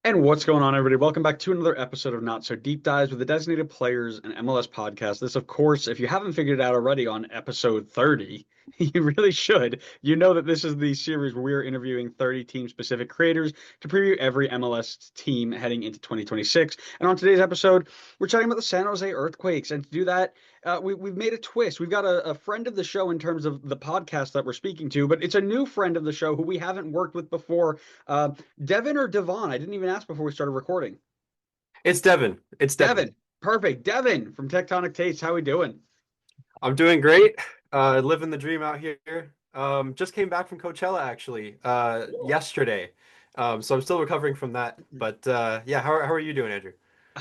And what's going on, everybody? Welcome back to another episode of Not So Deep Dives with the Designated Players and MLS podcast. This, of course, if you haven't figured it out already on episode 30, you really should. You know that this is the series where we are interviewing 30 team-specific creators to preview every MLS team heading into 2026. And on today's episode, we're talking about the San Jose Earthquakes. And to do that, we've made a twist. We've got a friend of the show in terms of the podcast that we're speaking to, but it's a new friend of the show who we haven't worked with before. Devon or Devon? I didn't even ask before we started recording. It's Devon. It's Devon. Devon. Perfect. Devon from Tectonic Takes. How we doing? I'm doing great. Living the dream out here. Just came back from Coachella actually, yesterday. So I'm still recovering from that. But yeah, how are you doing, Andrew?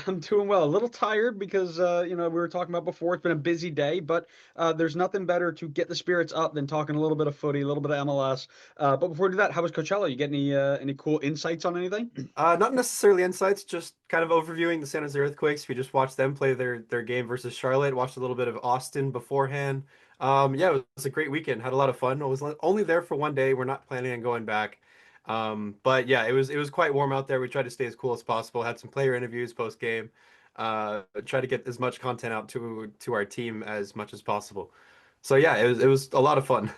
I'm doing well. A little tired because we were talking about before. It's been a busy day, but there's nothing better to get the spirits up than talking a little bit of footy, a little bit of MLS. But before we do that, how was Coachella? You get any cool insights on anything? Not necessarily insights, just kind of overviewing the San Jose Earthquakes. We just watched them play their game versus Charlotte. Watched a little bit of Austin beforehand. Yeah, it was a great weekend. Had a lot of fun. I was only there for one day. We're not planning on going back. But yeah, it was quite warm out there. We tried to stay as cool as possible. Had some player interviews post game. Try to get as much content out to our team as much as possible. So yeah, it was a lot of fun.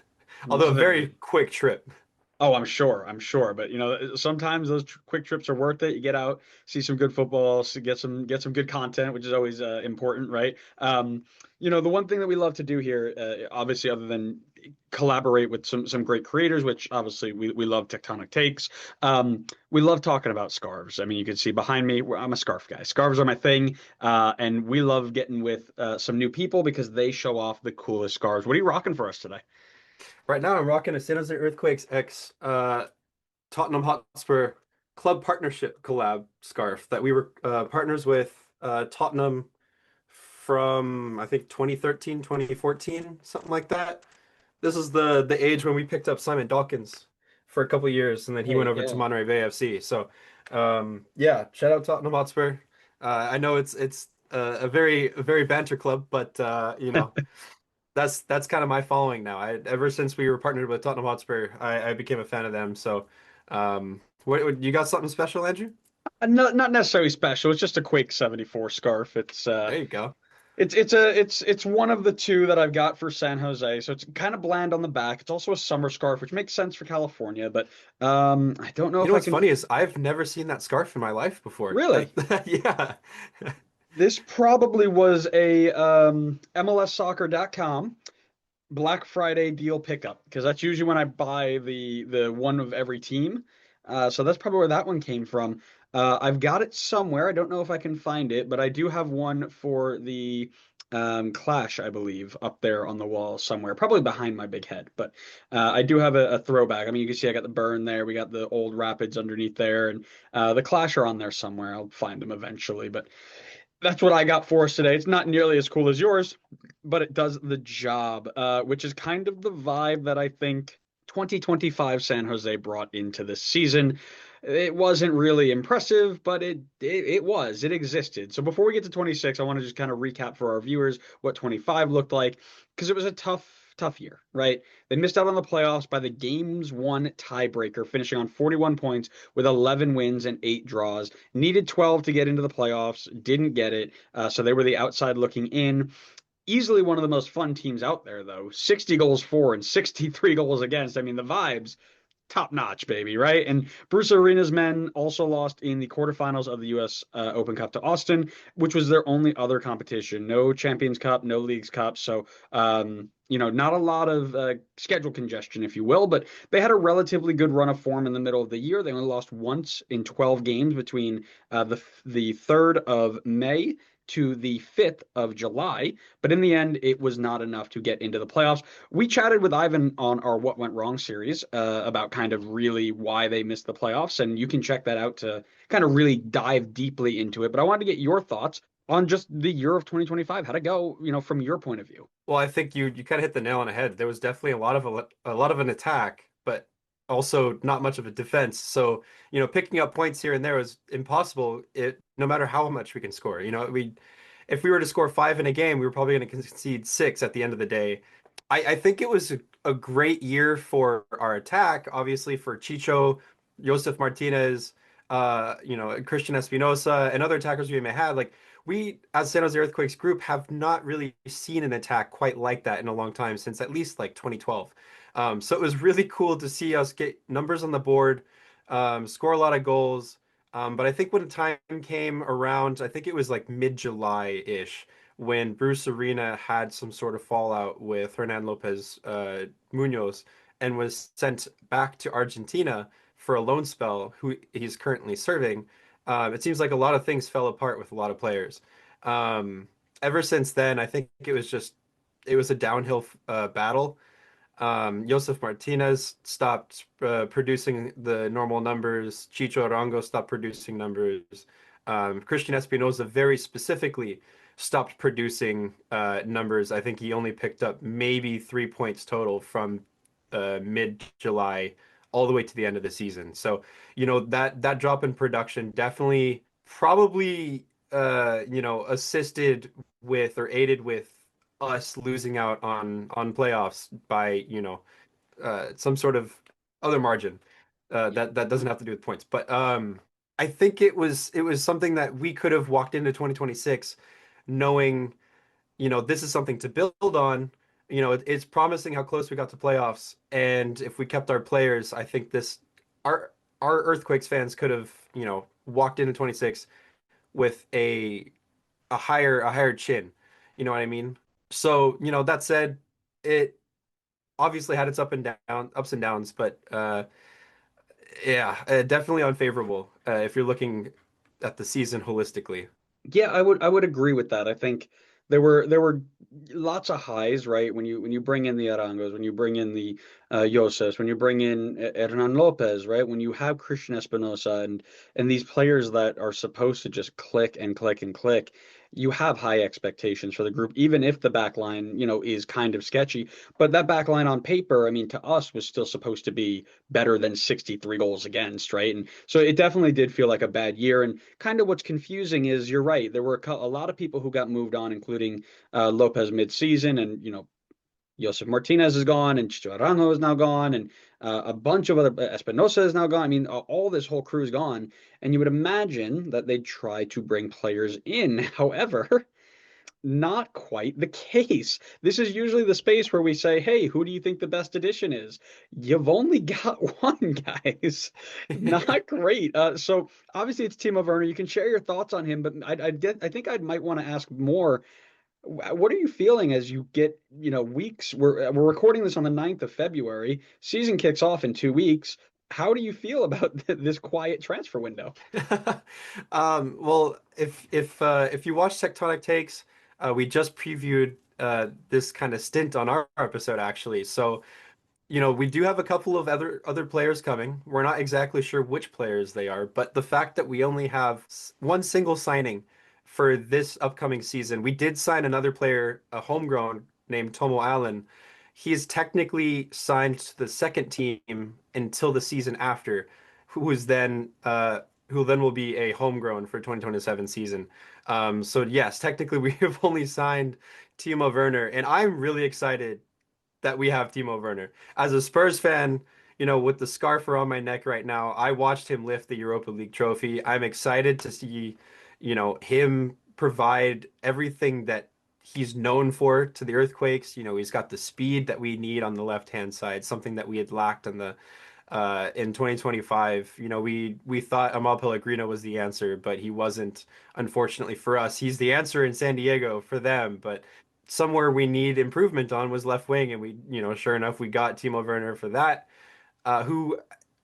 Although a very quick trip. Oh, I'm sure. I'm sure. But sometimes those quick trips are worth it. You get out, see some good football, get some good content, which is always important, right? The one thing that we love to do here, obviously, other than collaborate with some great creators, which obviously we love Tectonic Takes. We love talking about scarves. I mean, you can see behind me, I'm a scarf guy. Scarves are my thing, and we love getting with some new people because they show off the coolest scarves. What are you rocking for us today? Right now, I'm rocking a San Jose Earthquakes X Tottenham Hotspur club partnership collab scarf that we were partners with Tottenham from I think 2013, 2014, something like that. This is the age when we picked up Simon Dawkins for a couple of years, and then he There went you over to go. Monterey Bay FC. So, yeah, shout out Tottenham Hotspur. I know it's a very banter club, but that's kind of my following now. Ever since we were partnered with Tottenham Hotspur, I became a fan of them. So, you got something special, Andrew? Not necessarily special. It's just a Quake 74 scarf. There you go. It's one of the two that I've got for San Jose. So it's kind of bland on the back. It's also a summer scarf, which makes sense for California, but I don't know You if know I what's can funny is I've never seen that scarf in my life before. really. Yeah. This probably was a MLSsoccer.com Black Friday deal pickup because that's usually when I buy the one of every team. So that's probably where that one came from. I've got it somewhere. I don't know if I can find it, but I do have one for the Clash, I believe, up there on the wall somewhere, probably behind my big head. But I do have a throwback. I mean, you can see I got the burn there. We got the old Rapids underneath there, and the Clash are on there somewhere. I'll find them eventually, but that's what I got for us today. It's not nearly as cool as yours, but it does the job, which is kind of the vibe that I think 2025 San Jose brought into this season. It wasn't really impressive, but it existed. So before we get to 26, I want to just kind of recap for our viewers what 25 looked like because it was a tough year, right? They missed out on the playoffs by the game's one tiebreaker, finishing on 41 points with 11 wins and 8 draws. Needed 12 to get into the playoffs, didn't get it. So they were the outside looking in. Easily one of the most fun teams out there, though. 60 goals for and 63 goals against. I mean, the vibes top notch, baby, right? And Bruce Arena's men also lost in the quarterfinals of the U.S. Open Cup to Austin, which was their only other competition. No Champions Cup, no Leagues Cup. So, not a lot of schedule congestion, if you will, but they had a relatively good run of form in the middle of the year. They only lost once in 12 games between the 3rd of May to the 5th of July, but in the end, it was not enough to get into the playoffs. We chatted with Ivan on our What Went Wrong series about kind of really why they missed the playoffs, and you can check that out to kind of really dive deeply into it. But I wanted to get your thoughts on just the year of 2025. How'd it go, from your point of view? Well, I think you kind of hit the nail on the head. There was definitely a lot of an attack, but also not much of a defense. So, picking up points here and there was impossible. No matter how much we can score. If we were to score five in a game, we were probably going to concede six at the end of the day. I think it was a great year for our attack, obviously for Chicho, Josef Martinez, Christian Espinosa and other attackers we may have. Like we, as San Jose Earthquakes group, have not really seen an attack quite like that in a long time, since at least like 2012. So it was really cool to see us get numbers on the board, score a lot of goals. But I think when the time came around, I think it was like mid-July-ish, when Bruce Arena had some sort of fallout with Hernan Lopez Munoz and was sent back to Argentina for a loan spell, who he's currently serving. It seems like a lot of things fell apart with a lot of players. Um, Ever since then, I think it was a downhill battle. Josef Martinez stopped producing the normal numbers. Chicho Arango stopped producing numbers. Christian Espinoza very specifically stopped producing numbers. I think he only picked up maybe 3 points total from mid-July all the way to the end of the season. So, that drop in production definitely probably assisted with or aided with us losing out on playoffs by, some sort of other margin that doesn't have to do with points. But I think it was something that we could have walked into 2026 knowing, this is something to build on. It's promising how close we got to playoffs, and if we kept our players, I think this our Earthquakes fans could have, walked into 26 with a higher chin. You know what I mean? So, that said, it obviously had its ups and downs, but yeah, definitely unfavorable if you're looking at the season holistically. Yeah, I would agree with that. I think there were lots of highs, right? When you bring in the Arangos, when you bring in the Yosefs, when you bring in Hernan Lopez, right? When you have Christian Espinosa and these players that are supposed to just click and click and click, you have high expectations for the group, even if the back line, is kind of sketchy. But that back line on paper, I mean, to us was still supposed to be better than 63 goals against, right? And so it definitely did feel like a bad year. And kind of what's confusing is you're right. There were a lot of people who got moved on, including Lopez mid-season, and Josef Martinez is gone, and Chicho Arango is now gone, and a bunch of other Espinosa is now gone. I mean, all this whole crew is gone, and you would imagine that they'd try to bring players in. However, not quite the case. This is usually the space where we say, hey, who do you think the best addition is? You've only got one, guys. Not great. So obviously it's Timo Werner. You can share your thoughts on him, but I think I might want to ask more. What are you feeling as you get, weeks? We're recording this on the 9th of February. Season kicks off in 2 weeks. How do you feel about this quiet transfer window? Well, if you watch Tectonic Takes, we just previewed this kind of stint on our episode actually. So, we do have a couple of other players coming. We're not exactly sure which players they are, but the fact that we only have one single signing for this upcoming season, we did sign another player, a homegrown named Tomo Allen. He is technically signed to the second team until the season after, who then will be a homegrown for 2027 season. So yes, technically we have only signed Timo Werner, and I'm really excited that we have Timo Werner. As a Spurs fan, with the scarf around my neck right now, I watched him lift the Europa League trophy. I'm excited to see, him provide everything that he's known for to the Earthquakes. He's got the speed that we need on the left-hand side, something that we had lacked in 2025. We thought Amal Pellegrino was the answer, but he wasn't, unfortunately for us. He's the answer in San Diego for them, but somewhere we need improvement on was left wing, and sure enough, we got Timo Werner for that, who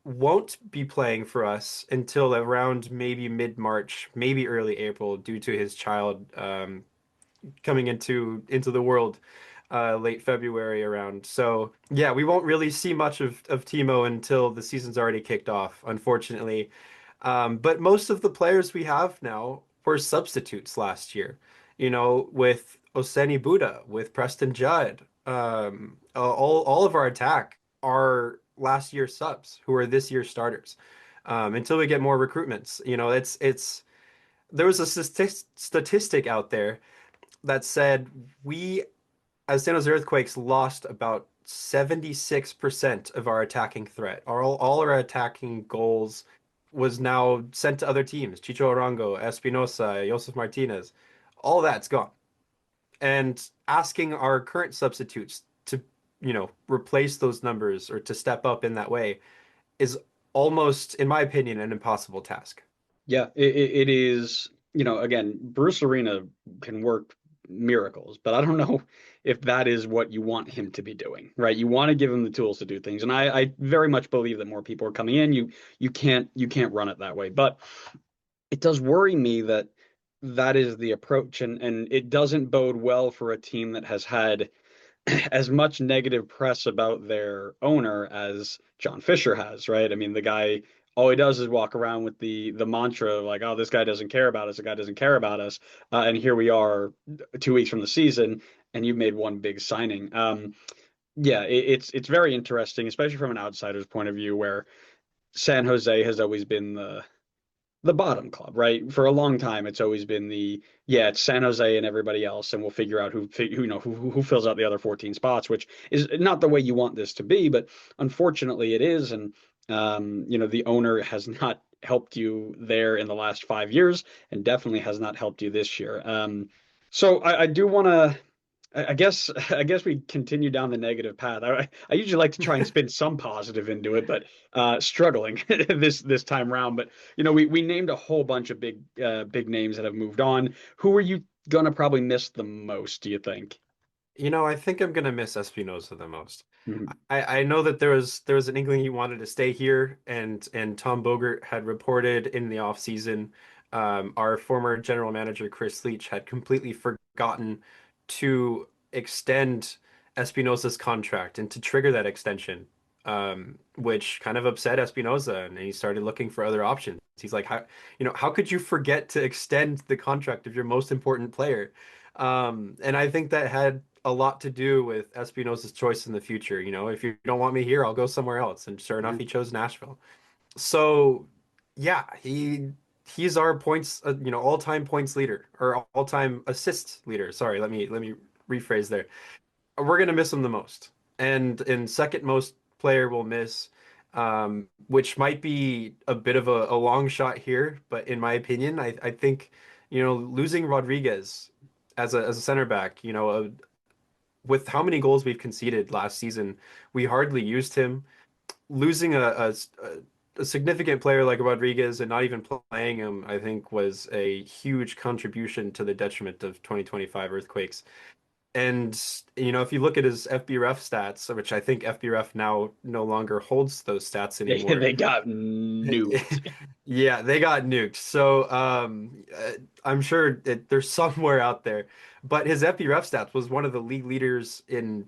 won't be playing for us until around maybe mid-March, maybe early April, due to his child coming into the world late February around. So yeah, we won't really see much of Timo until the season's already kicked off, unfortunately. But most of the players we have now were substitutes last year. With Oseni Buda, with Preston Judd, all of our attack are last year's subs who are this year's starters. Until we get more recruitments, it's there was a statistic out there that said we, as San Jose Earthquakes, lost about 76% of our attacking threat. All our attacking goals was now sent to other teams. Chicho Arango, Espinosa, Josef Martinez, all that's gone. And asking our current substitutes to, replace those numbers or to step up in that way is almost, in my opinion, an impossible task. Yeah, it is, again, Bruce Arena can work miracles, but I don't know if that is what you want him to be doing, right? You want to give him the tools to do things. And I very much believe that more people are coming in. You can't run it that way. But it does worry me that that is the approach, and it doesn't bode well for a team that has had as much negative press about their owner as John Fisher has, right? I mean, the guy, all he does is walk around with the mantra of like, oh, this guy doesn't care about us, the guy doesn't care about us, and here we are, 2 weeks from the season, and you've made one big signing. Yeah, it's very interesting, especially from an outsider's point of view, where San Jose has always been the bottom club, right? For a long time, it's always been it's San Jose and everybody else, and we'll figure out who fills out the other 14 spots, which is not the way you want this to be, but unfortunately it is. And the owner has not helped you there in the last 5 years, and definitely has not helped you this year. So I do want to. I guess we continue down the negative path. I usually like to try and spin some positive into it, but struggling this time round. But we named a whole bunch of big names that have moved on. Who are you gonna probably miss the most, do you think? I think I'm gonna miss Espinosa the most. Mhm. I know that there was an inkling he wanted to stay here, and Tom Bogert had reported in the off season. Our former general manager Chris Leach had completely forgotten to extend Espinosa's contract and to trigger that extension, which kind of upset Espinosa, and he started looking for other options. He's like, how could you forget to extend the contract of your most important player? And I think that had a lot to do with Espinosa's choice in the future. If you don't want me here, I'll go somewhere else. And sure enough, Yeah. he chose Nashville. So, yeah, he's our points, all-time points leader or all-time assists leader. Sorry, let me rephrase there. We're gonna miss him the most, and in second most player we'll miss, which might be a bit of a long shot here, but in my opinion, I think losing Rodriguez as a center back, with how many goals we've conceded last season, we hardly used him. Losing a significant player like Rodriguez and not even playing him, I think, was a huge contribution to the detriment of 2025 Earthquakes. And if you look at his FBref stats, which I think FBref now no longer holds those stats They anymore. they got nuked. Yeah, they got nuked. So I'm sure there's somewhere out there. But his FBref stats was one of the league leaders in,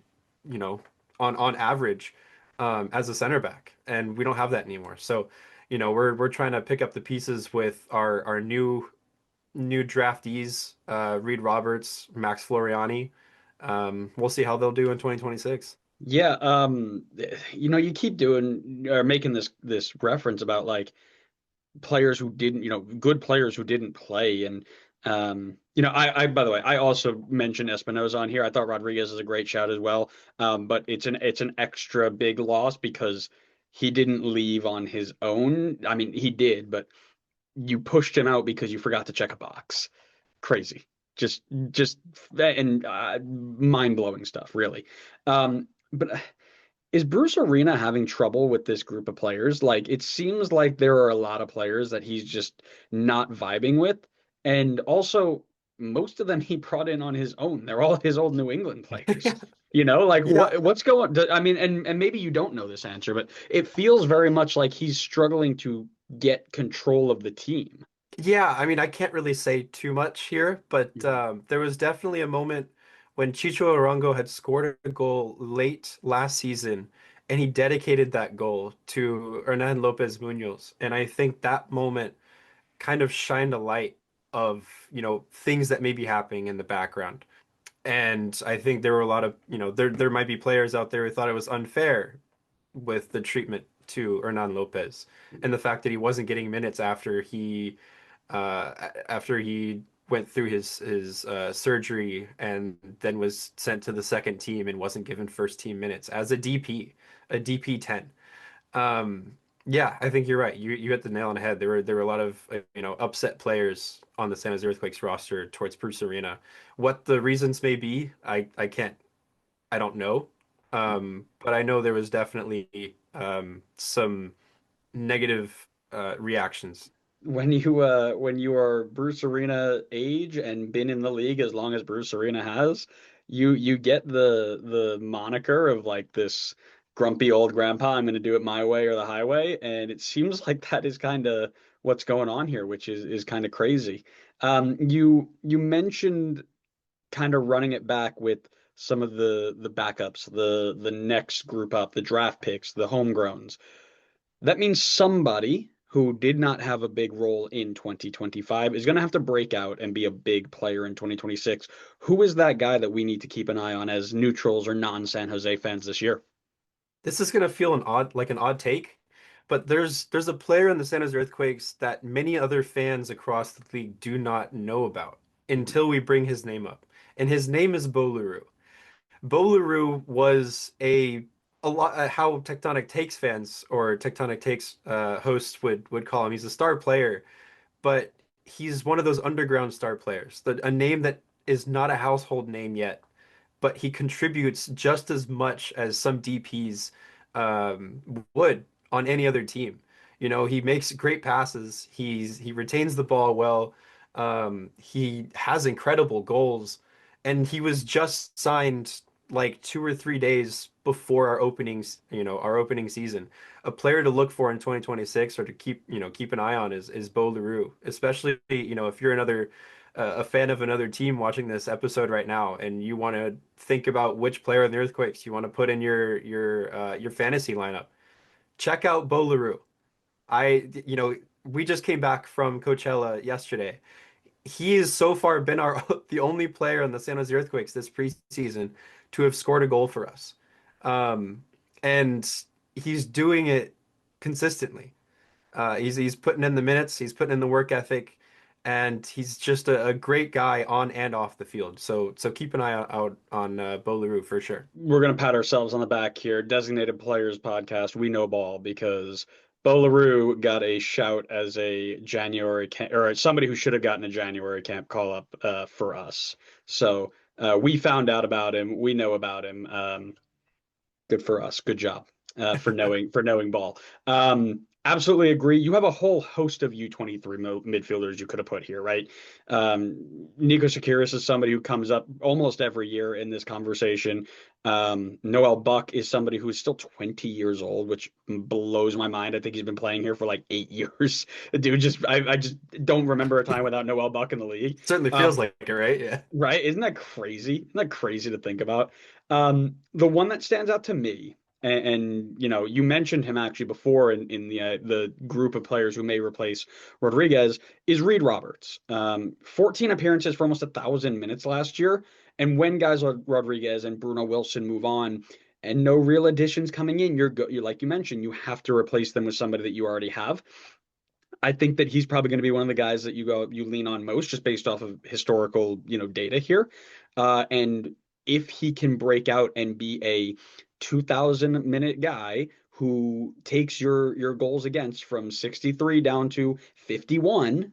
you know, on average, as a center back, and we don't have that anymore. So, we're trying to pick up the pieces with our new draftees, Reed Roberts, Max Floriani. We'll see how they'll do in 2026. Yeah, you keep doing or making this reference about like players who didn't, good players who didn't play. And, I, by the way, I also mentioned Espinoza on here. I thought Rodriguez is a great shout as well. But it's an extra big loss because he didn't leave on his own. I mean, he did, but you pushed him out because you forgot to check a box. Crazy. Just and mind-blowing stuff, really. But is Bruce Arena having trouble with this group of players? Like, it seems like there are a lot of players that he's just not vibing with. And also, most of them he brought in on his own. They're all his old New England players. Like Yeah, what's going I mean, and maybe you don't know this answer, but it feels very much like he's struggling to get control of the team. yeah. I mean, I can't really say too much here, but Mhm. there was definitely a moment when Chicho Arango had scored a goal late last season, and he dedicated that goal to Hernan Lopez Munoz. And I think that moment kind of shined a light of, things that may be happening in the background. And I think there were a lot of, there might be players out there who thought it was unfair with the treatment to Hernan Lopez and the fact that he wasn't getting minutes after he went through his surgery and then was sent to the second team and wasn't given first team minutes as a DP 10. Yeah, I think you're right. You hit the nail on the head. There were a lot of upset players on the San Jose Earthquakes roster towards Bruce Arena. What the reasons may be, I don't know. But I know there was definitely some negative reactions. When you are Bruce Arena age and been in the league as long as Bruce Arena has, you get the moniker of like this grumpy old grandpa, I'm going to do it my way or the highway, and it seems like that is kind of what's going on here, which is kind of crazy. You mentioned kind of running it back with some of the backups, the next group up, the draft picks, the homegrowns. That means somebody who did not have a big role in 2025 is going to have to break out and be a big player in 2026. Who is that guy that we need to keep an eye on as neutrals or non-San Jose fans this year? This is gonna feel an odd take, but there's a player in the San Jose Earthquakes that many other fans across the league do not know about until we bring his name up. And his name is Bo LaRue. Bo LaRue was a lot how Tectonic Takes fans or Tectonic Takes hosts would call him. He's a star player, but he's one of those underground star players, a name that is not a household name yet, but he contributes just as much as some DPs would on any other team. He makes great passes. He retains the ball well. He has incredible goals, and he was just signed like 2 or 3 days before our opening season. A player to look for in 2026 or to keep an eye on is Bo LaRue, especially if you're a fan of another team watching this episode right now, and you want to think about which player in the Earthquakes you want to put in your fantasy lineup. Check out Bo LaRue. We just came back from Coachella yesterday. He has so far been our the only player on the San Jose Earthquakes this preseason to have scored a goal for us, and he's doing it consistently. He's putting in the minutes, he's putting in the work ethic, and he's just a great guy on and off the field. So keep an eye out on Bo LaRue for sure. We're going to pat ourselves on the back here. Designated Players Podcast. We know ball because Bo LaRue got a shout as a January camp, or somebody who should have gotten a January camp call up for us. So we found out about him. We know about him. Good for us. Good job for knowing ball. Absolutely agree. You have a whole host of U23 midfielders you could have put here, right? Nico Sakiris is somebody who comes up almost every year in this conversation. Noel Buck is somebody who's still 20 years old, which blows my mind. I think he's been playing here for like 8 years. Dude, I just don't remember a time without Noel Buck in the league. Certainly feels like it, right? Yeah. Right? Isn't that crazy? Isn't that crazy to think about? The one that stands out to me, and you mentioned him actually before in the group of players who may replace Rodriguez, is Reed Roberts. 14 appearances for almost 1,000 minutes last year. And when guys like Rodriguez and Bruno Wilson move on, and no real additions coming in, you're like you mentioned, you have to replace them with somebody that you already have. I think that he's probably going to be one of the guys that you lean on most just based off of historical, data here. And if he can break out and be a 2,000 minute guy who takes your goals against from 63 down to 51,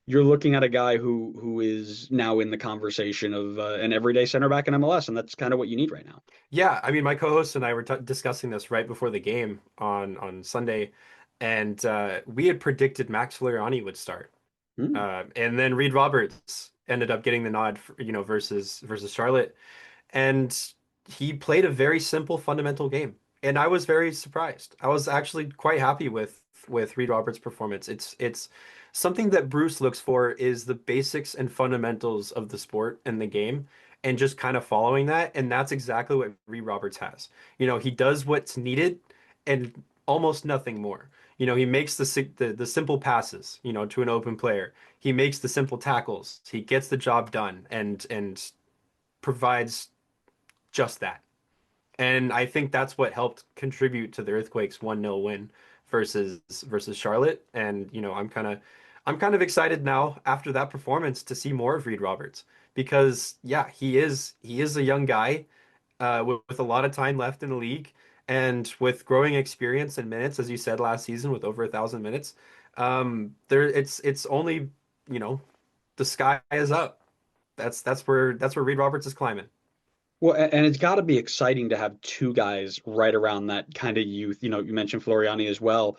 you're looking at a guy who is now in the conversation of an everyday center back in MLS, and that's kind of what you need right now. Yeah, I mean, my co-host and I were t discussing this right before the game on Sunday, and we had predicted Max Floriani would start. Hmm. And then Reed Roberts ended up getting the nod versus Charlotte. And he played a very simple fundamental game. And I was very surprised. I was actually quite happy with Reed Roberts' performance. It's something that Bruce looks for is the basics and fundamentals of the sport and the game and just kind of following that. And that's exactly what Reed Roberts has. He does what's needed and almost nothing more. He makes the simple passes, to an open player. He makes the simple tackles. He gets the job done and provides just that. And I think that's what helped contribute to the Earthquakes 1-0 win versus Charlotte. And I'm kind of excited now after that performance to see more of Reed Roberts because yeah, he is a young guy with a lot of time left in the league. And with growing experience and minutes, as you said last season, with over 1,000 minutes, there it's only, you know, the sky is up. That's where Reed Roberts is climbing. Well, and it's got to be exciting to have two guys right around that kind of youth. You know, you mentioned Floriani as well,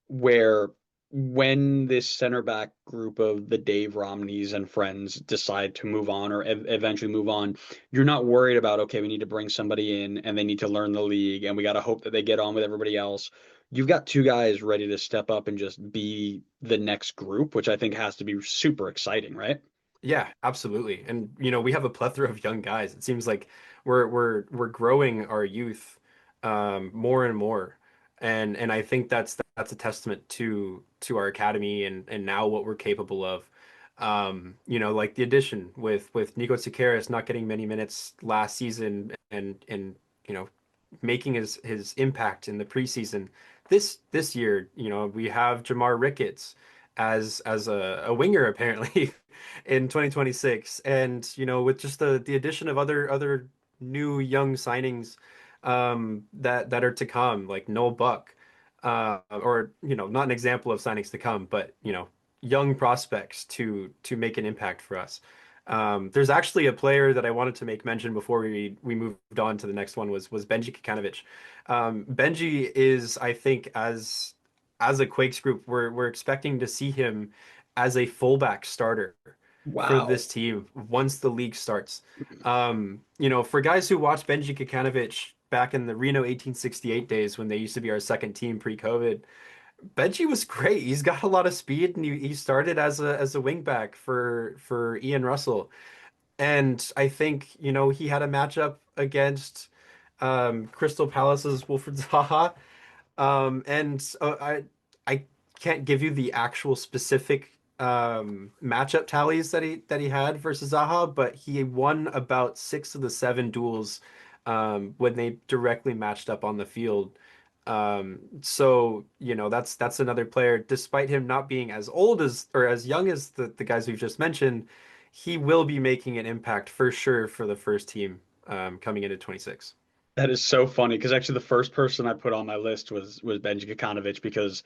where when this center back group of the Dave Romneys and friends decide to move on or eventually move on, you're not worried about, okay, we need to bring somebody in and they need to learn the league and we got to hope that they get on with everybody else. You've got two guys ready to step up and just be the next group, which I think has to be super exciting, right? Yeah, absolutely. And we have a plethora of young guys. It seems like we're growing our youth more and more. And I think that's a testament to our academy and now what we're capable of. Like the addition with Nico Tsakiris not getting many minutes last season and making his impact in the preseason. This year, we have Jamar Ricketts as a winger apparently in 2026, and with just the addition of other new young signings that are to come, like Noel Buck, or not an example of signings to come, but young prospects to make an impact for us. There's actually a player that I wanted to make mention before we moved on to the next one was Benji Kikanovic. Benji is, I think, as a Quakes group, we're expecting to see him as a fullback starter for Wow. this team once the league starts. For guys who watched Benji Kikanovic back in the Reno 1868 days when they used to be our second team pre-COVID, Benji was great. He's got a lot of speed, and he started as a wingback for Ian Russell. And I think, he had a matchup against Crystal Palace's Wilfried Zaha. And I can't give you the actual specific matchup tallies that he had versus Zaha, but he won about 6 of the 7 duels when they directly matched up on the field. So that's another player. Despite him not being as old as or as young as the guys we've just mentioned, he will be making an impact for sure for the first team coming into 26. That is so funny because actually the first person I put on my list was Benji Kikanovic because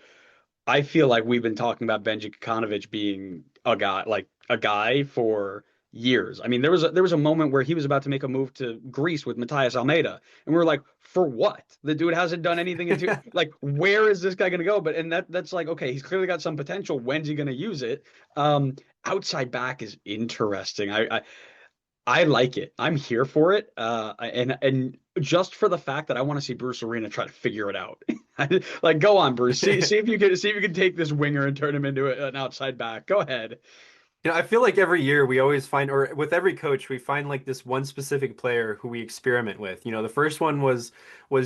I feel like we've been talking about Benji Kikanovic being a guy for years. I mean, there was a moment where he was about to make a move to Greece with Matthias Almeida, and we were like, for what? The dude hasn't done anything into like, where is this guy going to go? But and that's like, okay, he's clearly got some potential. When's he going to use it? Outside back is interesting. I like it. I'm here for it. And just for the fact that I want to see Bruce Arena try to figure it out. Like, go on, Bruce. See if you can take this winger and turn him into an outside back. Go ahead. I feel like every year we always find, or with every coach, we find like this one specific player who we experiment with. The first one was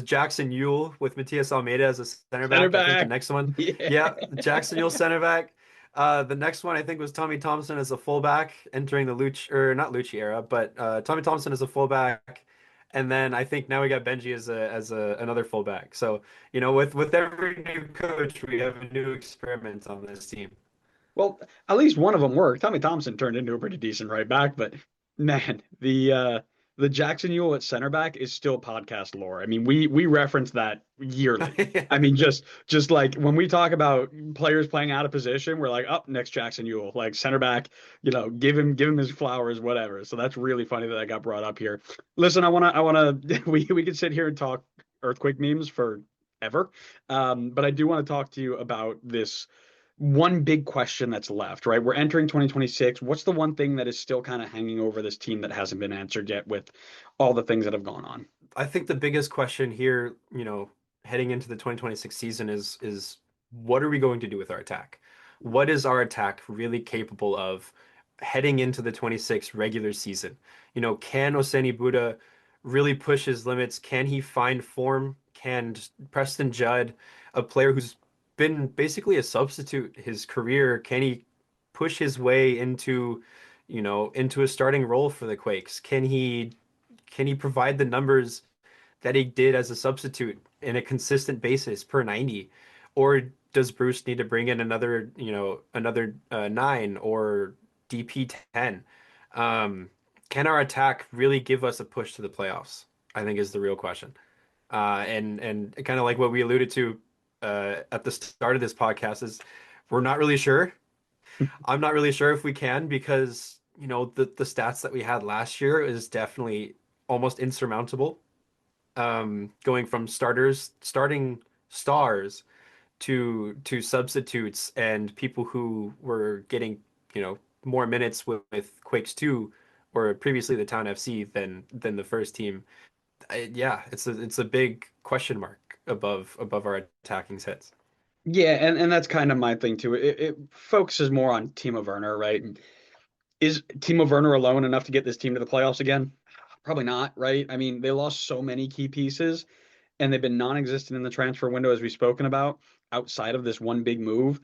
Jackson Ewell with Matias Almeida as a center Center back. I think the back. next one, Yeah. yeah, Jackson Ewell center back. The next one I think was Tommy Thompson as a fullback entering the Luch or not Lucci era, but Tommy Thompson as a fullback. And then I think now we got Benji as another fullback. So, with every new coach, we have a new experiment on this team. Well, at least one of them worked. Tommy Thompson turned into a pretty decent right back, but man, the Jackson Ewell at center back is still podcast lore. I mean, we reference that yearly. I mean, just like when we talk about players playing out of position, we're like, up next Jackson Ewell, like center back, give him his flowers, whatever. So that's really funny that got brought up here. Listen, I wanna we could sit here and talk earthquake memes for ever. But I do want to talk to you about this one big question that's left, right? We're entering 2026. What's the one thing that is still kind of hanging over this team that hasn't been answered yet with all the things that have gone on? I think the biggest question here, heading into the 2026 season is what are we going to do with our attack? What is our attack really capable of heading into the 26 regular season? Can Oseni Buddha really push his limits? Can he find form? Can Preston Judd, a player who's been basically a substitute his career, can he push his way into a starting role for the Quakes? Can he provide the numbers that he did as a substitute in a consistent basis per 90? Or does Bruce need to bring in another 9 or DP 10? Can our attack really give us a push to the playoffs? I think is the real question. And kind of like what we alluded to at the start of this podcast is we're not really sure. I'm not really sure if we can because, the stats that we had last year is definitely almost insurmountable. Going from starting stars to substitutes and people who were getting, more minutes with Quakes 2 or previously the Town FC than the first team. Yeah, it's a big question mark above our attacking sets. Yeah, and that's kind of my thing too. It focuses more on Timo Werner, right? And is Timo Werner alone enough to get this team to the playoffs again? Probably not, right? I mean, they lost so many key pieces and they've been non-existent in the transfer window, as we've spoken about, outside of this one big move.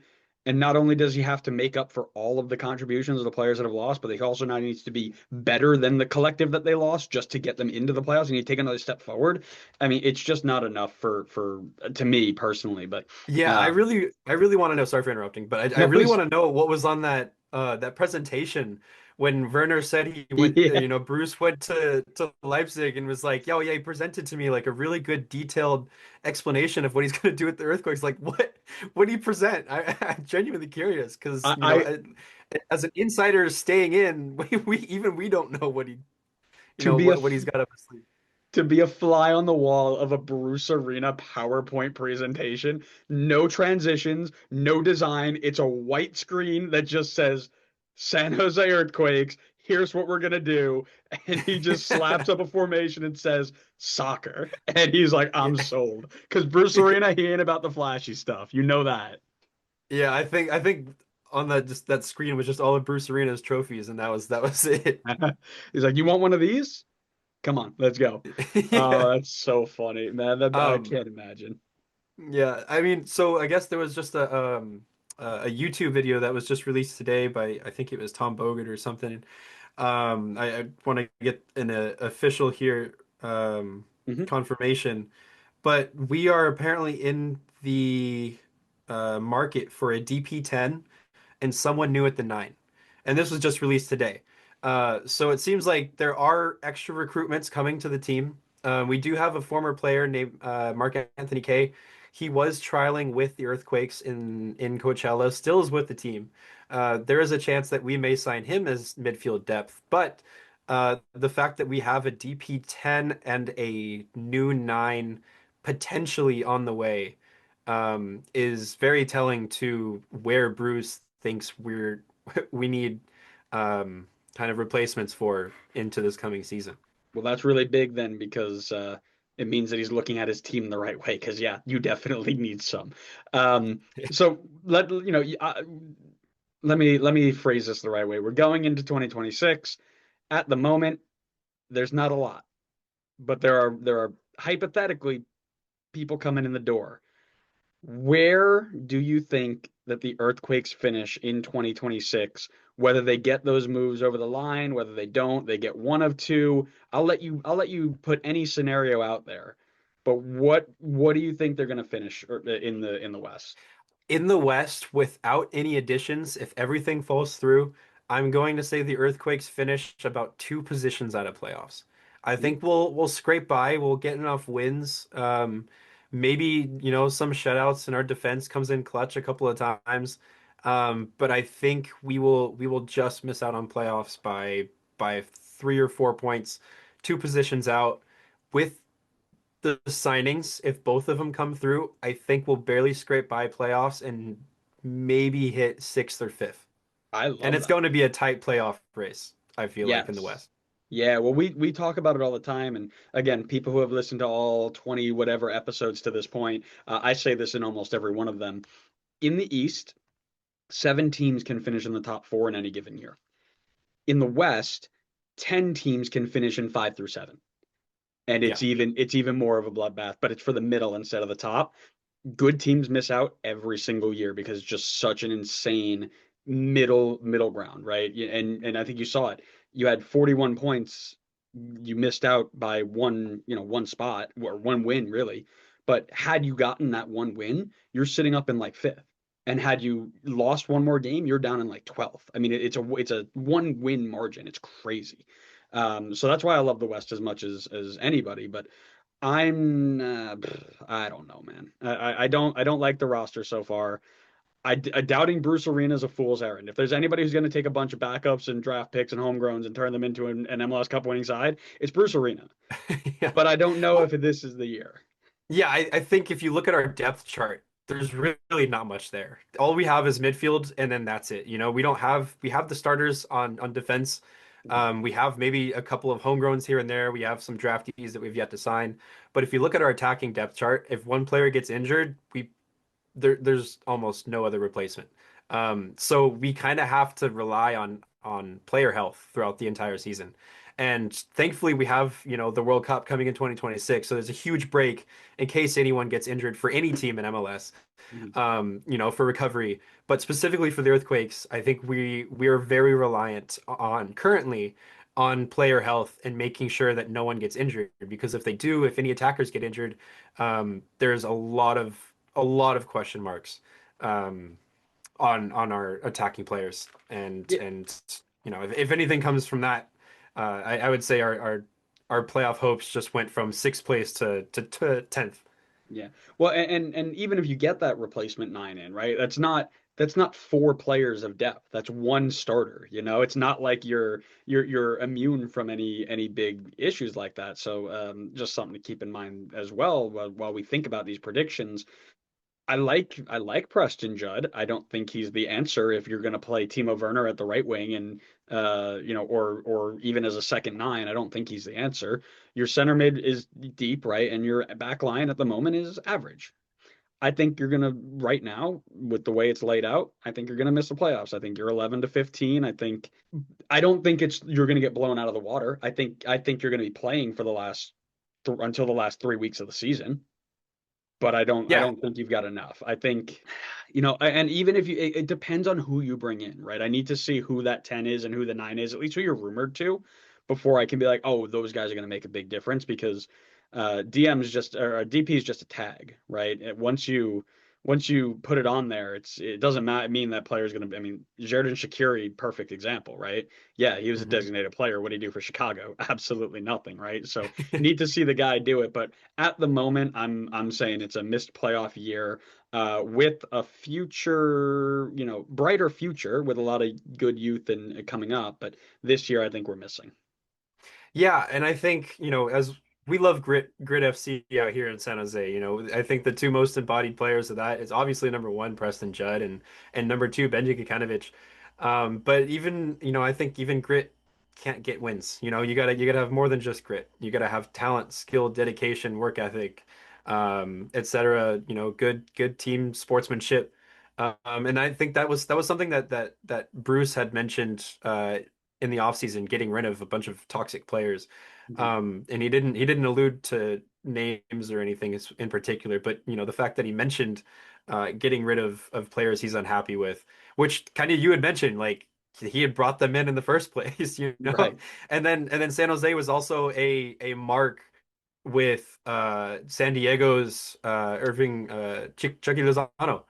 And not only does he have to make up for all of the contributions of the players that have lost, but he also now needs to be better than the collective that they lost just to get them into the playoffs. And you take another step forward. I mean, it's just not enough for to me personally. But Yeah, I uh, really want to know. Sorry for interrupting, but I no, really please. want to know what was on that presentation when Werner said he went. Yeah, Bruce went to Leipzig and was like, "Yo, yeah." He presented to me like a really good detailed explanation of what he's going to do with the Earthquakes. Like, what do you present? I'm genuinely curious because I as an insider staying in, we don't know what to be a what he's got up his sleeve. to be a fly on the wall of a Bruce Arena PowerPoint presentation. No transitions, no design. It's a white screen that just says San Jose Earthquakes. Here's what we're going to do. And he just slaps up a formation and says soccer. And he's like, I'm sold. Because Bruce Arena, he ain't about the flashy stuff. You know that. Yeah, I think on that screen was just all of Bruce Arena's trophies, and that was it. He's like, You want one of these? Come on, let's go. Yeah. Oh, that's so funny, man. I Um, can't imagine. yeah, I mean, so I guess there was just a YouTube video that was just released today by I think it was Tom Bogert or something. I want to get an official here Hmm. confirmation, but we are apparently in the market for a DP10 and someone new at the nine. And this was just released today. So it seems like there are extra recruitments coming to the team. We do have a former player named Mark Anthony Kay. He was trialing with the Earthquakes in Coachella, still is with the team. There is a chance that we may sign him as midfield depth, but the fact that we have a DP10 and a new nine potentially on the way is very telling to where Bruce thinks we need kind of replacements for into this coming season. Well, that's really big then because it means that he's looking at his team the right way. Because yeah, you definitely need some. So let me phrase this the right way. We're going into 2026. At the moment, there's not a lot, but there are hypothetically people coming in the door. Where do you think that the Earthquakes finish in 2026? Whether they get those moves over the line, whether they don't, they get one of two. I'll let you put any scenario out there. But what do you think they're going to finish in the West? In the West, without any additions, if everything falls through, I'm going to say the Earthquakes finish about two positions out of playoffs. I Ooh, think we'll scrape by. We'll get enough wins. Maybe, some shutouts and our defense comes in clutch a couple of times. But I think we will just miss out on playoffs by 3 or 4 points, two positions out. With the signings, if both of them come through, I think we'll barely scrape by playoffs and maybe hit sixth or fifth. I And love it's that. going to be a tight playoff race, I feel like, in the Yes. West. Yeah, well, we talk about it all the time, and again, people who have listened to all 20 whatever episodes to this point, I say this in almost every one of them. In the East, 7 teams can finish in the top four in any given year. In the West, 10 teams can finish in 5 through 7. And Yeah. it's even more of a bloodbath, but it's for the middle instead of the top. Good teams miss out every single year because it's just such an insane middle ground, right? And I think you saw it. You had 41 points. You missed out by one spot or one win, really. But had you gotten that one win, you're sitting up in like fifth. And had you lost one more game, you're down in like 12th. I mean, it's a one win margin. It's crazy. So that's why I love the West as much as anybody. But I don't know, man. I don't like the roster so far. Doubting Bruce Arena is a fool's errand. If there's anybody who's going to take a bunch of backups and draft picks and homegrowns and turn them into an MLS Cup winning side, it's Bruce Arena. Yeah. But I don't know if Well, this is the year. yeah, I think if you look at our depth chart, there's really not much there. All we have is midfield, and then that's it. We have the starters on defense. Mhm. We have maybe a couple of homegrowns here and there. We have some draftees that we've yet to sign. But if you look at our attacking depth chart, if one player gets injured, there's almost no other replacement. So we kind of have to rely on player health throughout the entire season. And thankfully, we have, the World Cup coming in 2026. So there's a huge break in case anyone gets injured for any team in MLS, Mhm. for recovery. But specifically for the Earthquakes, I think we are very reliant on currently on player health and making sure that no one gets injured. Because if they do, if any attackers get injured, there's a lot of question marks um, on our attacking players, and Yeah, if anything comes from that, I would say our playoff hopes just went from sixth place to 10th. yeah. Well, and even if you get that replacement nine in, right? That's not four players of depth. That's one starter. It's not like you're immune from any big issues like that. So just something to keep in mind as well while we think about these predictions. I like Preston Judd. I don't think he's the answer if you're going to play Timo Werner at the right wing and or even as a second nine. I don't think he's the answer. Your center mid is deep, right? And your back line at the moment is average. I think you're going to right now with the way it's laid out, I think you're going to miss the playoffs. I think you're 11 to 15. I don't think it's you're going to get blown out of the water. I think you're going to be playing for the last until the last 3 weeks of the season, but I Yeah, don't think you've got enough. I think, and even if it depends on who you bring in, right? I need to see who that 10 is and who the 9 is, at least who you're rumored to, before I can be like, oh, those guys are going to make a big difference because DM is just or DP is just a tag, right? Once you put it on there, it doesn't mean that player is going to. I mean, Xherdan Shaqiri, perfect example, right? Yeah, he was a hmm designated player. What did he do for Chicago? Absolutely nothing, right? So need to see the guy do it, but at the moment, I'm saying it's a missed playoff year with a future, brighter future with a lot of good youth and coming up. But this year, I think we're missing. Yeah, and I think, as we love Grit FC out here in San Jose, I think the two most embodied players of that is obviously number one, Preston Judd, and number two, Benji Kikanovic. But even, I think even Grit can't get wins. You gotta have more than just grit. You gotta have talent, skill, dedication, work ethic, etc. Good team sportsmanship. And I think that was something that Bruce had mentioned in the offseason, getting rid of a bunch of toxic players. Mhm. And he didn't allude to names or anything in particular, but the fact that he mentioned getting rid of players he's unhappy with, which kind of you had mentioned, like he had brought them in the first place, Right. and then San Jose was also a mark with San Diego's Irving Chucky Lozano.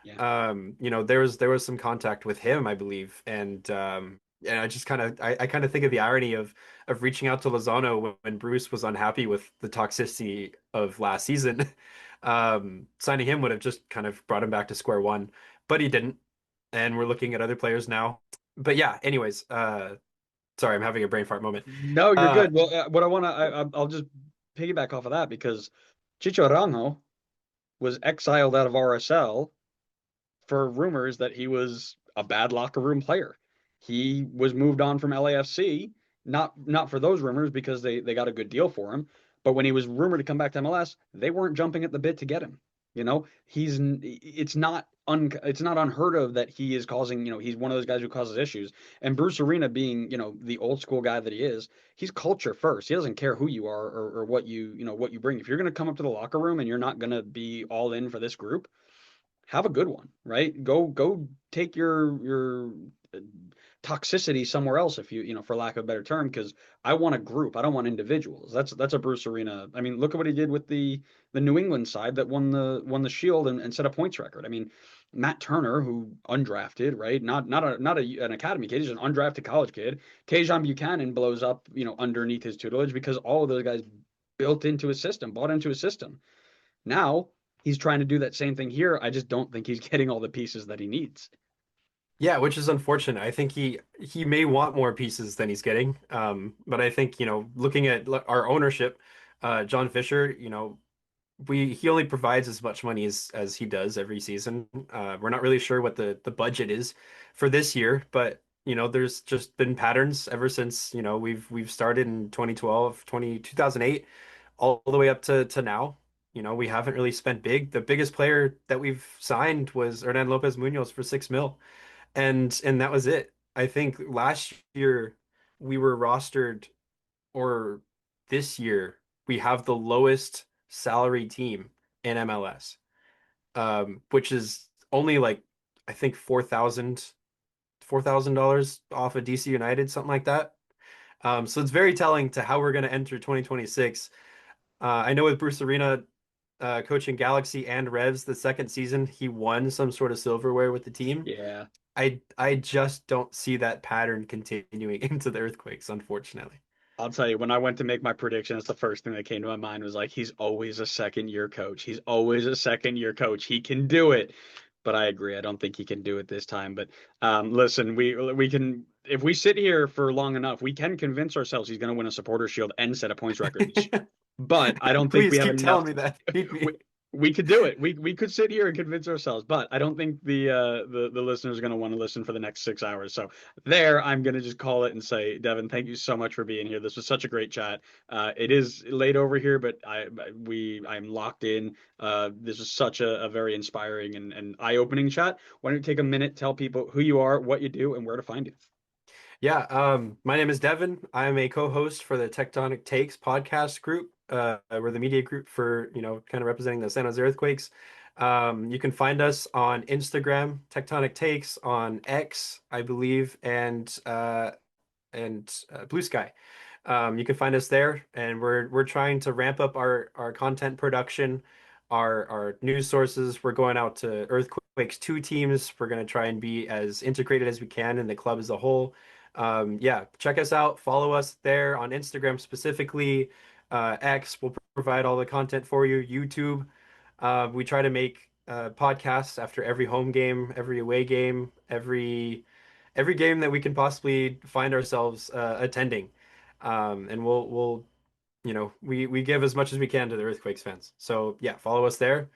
Yeah. There was some contact with him, I believe, and I just I kind of think of the irony of reaching out to Lozano when Bruce was unhappy with the toxicity of last season. Signing him would have just kind of brought him back to square one, but he didn't, and we're looking at other players now. But yeah, anyways, sorry, I'm having a brain fart moment. No, you're Uh, good. Well, what I want to, I'll just piggyback off of that because Chicho Aranjo was exiled out of RSL for rumors that he was a bad locker room player. He was moved on from LAFC, not for those rumors because they got a good deal for him, but when he was rumored to come back to MLS, they weren't jumping at the bit to get him. It's not unheard of that he is causing, he's one of those guys who causes issues. And Bruce Arena being, the old school guy that he is, he's culture first. He doesn't care who you are or what you bring. If you're going to come up to the locker room and you're not going to be all in for this group, have a good one, right? Go take your uh, toxicity somewhere else if for lack of a better term, because I want a group. I don't want individuals. That's a Bruce Arena. I mean, look at what he did with the New England side that won the Shield and set a points record. I mean, Matt Turner, who undrafted, right? Not an academy kid, he's an undrafted college kid. Tajon Buchanan blows up, underneath his tutelage because all of those guys built into his system, bought into his system. Now he's trying to do that same thing here. I just don't think he's getting all the pieces that he needs. Yeah, which is unfortunate. I think he may want more pieces than he's getting. But I think, looking at our ownership, John Fisher, he only provides as much money as he does every season. We're not really sure what the budget is for this year, but there's just been patterns ever since, we've started in 2012, 2008, all the way up to now. We haven't really spent big. The biggest player that we've signed was Hernan Lopez Munoz for 6 mil. And that was it. I think last year we were rostered, or this year we have the lowest salary team in MLS, which is only like I think $4,000 off of DC United, something like that. So it's very telling to how we're going to enter 2026. I know with Bruce Arena coaching Galaxy and Revs the second season, he won some sort of silverware with the team. Yeah. I just don't see that pattern continuing into the Earthquakes, unfortunately. I'll tell you, when I went to make my predictions, the first thing that came to my mind was like, he's always a second year coach. He's always a second year coach. He can do it. But I agree. I don't think he can do it this time. But listen, we can if we sit here for long enough, we can convince ourselves he's going to win a supporter shield and set a points record this year. But I don't think we Please have keep enough. telling me that. Feed We, me. we could do it. We could sit here and convince ourselves, but I don't think the listeners are going to want to listen for the next 6 hours. So there, I'm going to just call it and say, Devon, thank you so much for being here. This was such a great chat. It is late over here, but I'm locked in. This is such a very inspiring and eye-opening chat. Why don't you take a minute, tell people who you are, what you do, and where to find you? Yeah, my name is Devon. I'm a co-host for the Tectonic Takes podcast group. We're the media group for, kind of representing the San Jose Earthquakes. You can find us on Instagram, Tectonic Takes, on X, I believe, and Blue Sky. You can find us there, and we're trying to ramp up our content production, our news sources. We're going out to Earthquakes 2 teams. We're going to try and be as integrated as we can in the club as a whole. Yeah, check us out. Follow us there on Instagram specifically. X will provide all the content for you. YouTube. We try to make podcasts after every home game, every away game, every game that we can possibly find ourselves attending. And we'll we give as much as we can to the Earthquakes fans. So yeah, follow us there.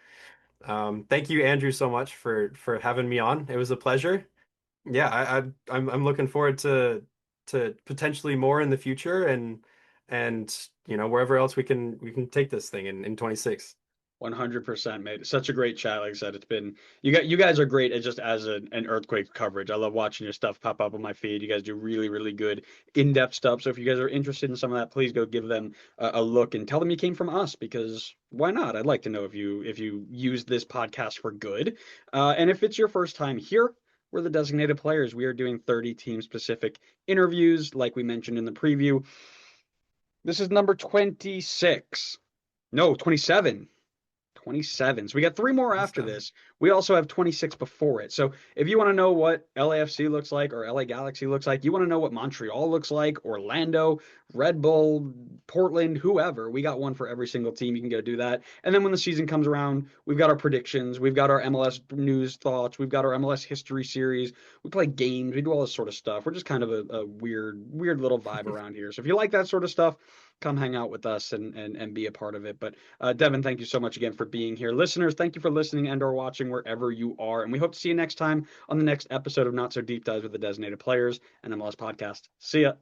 Thank you, Andrew, so much for having me on. It was a pleasure. Yeah, I'm looking forward to potentially more in the future, and wherever else we can take this thing in 26. 100%, mate. Such a great chat. Like I said, it's been you guys are great at just as an earthquake coverage. I love watching your stuff pop up on my feed. You guys do really, really good in-depth stuff. So if you guys are interested in some of that, please go give them a look and tell them you came from us because why not? I'd like to know if you use this podcast for good. And if it's your first time here, we're the designated players. We are doing 30 team specific interviews, like we mentioned in the preview. This is number 26. No, 27. 27. So we got three more after this. We also have 26 before it. So if you want to know what LAFC looks like or LA Galaxy looks like, you want to know what Montreal looks like, Orlando, Red Bull, Portland, whoever, we got one for every single team. You can go do that. And then when the season comes around, we've got our predictions, we've got our MLS news thoughts, we've got our MLS history series. We play games, we do all this sort of stuff. We're just kind of a weird little vibe around here. So if you like that sort of stuff, come hang out with us and be a part of it. But Devon, thank you so much again for being here. Listeners, thank you for listening and or watching wherever you are. And we hope to see you next time on the next episode of Not So Deep Dives with the Designated Players and MLS Podcast. See ya.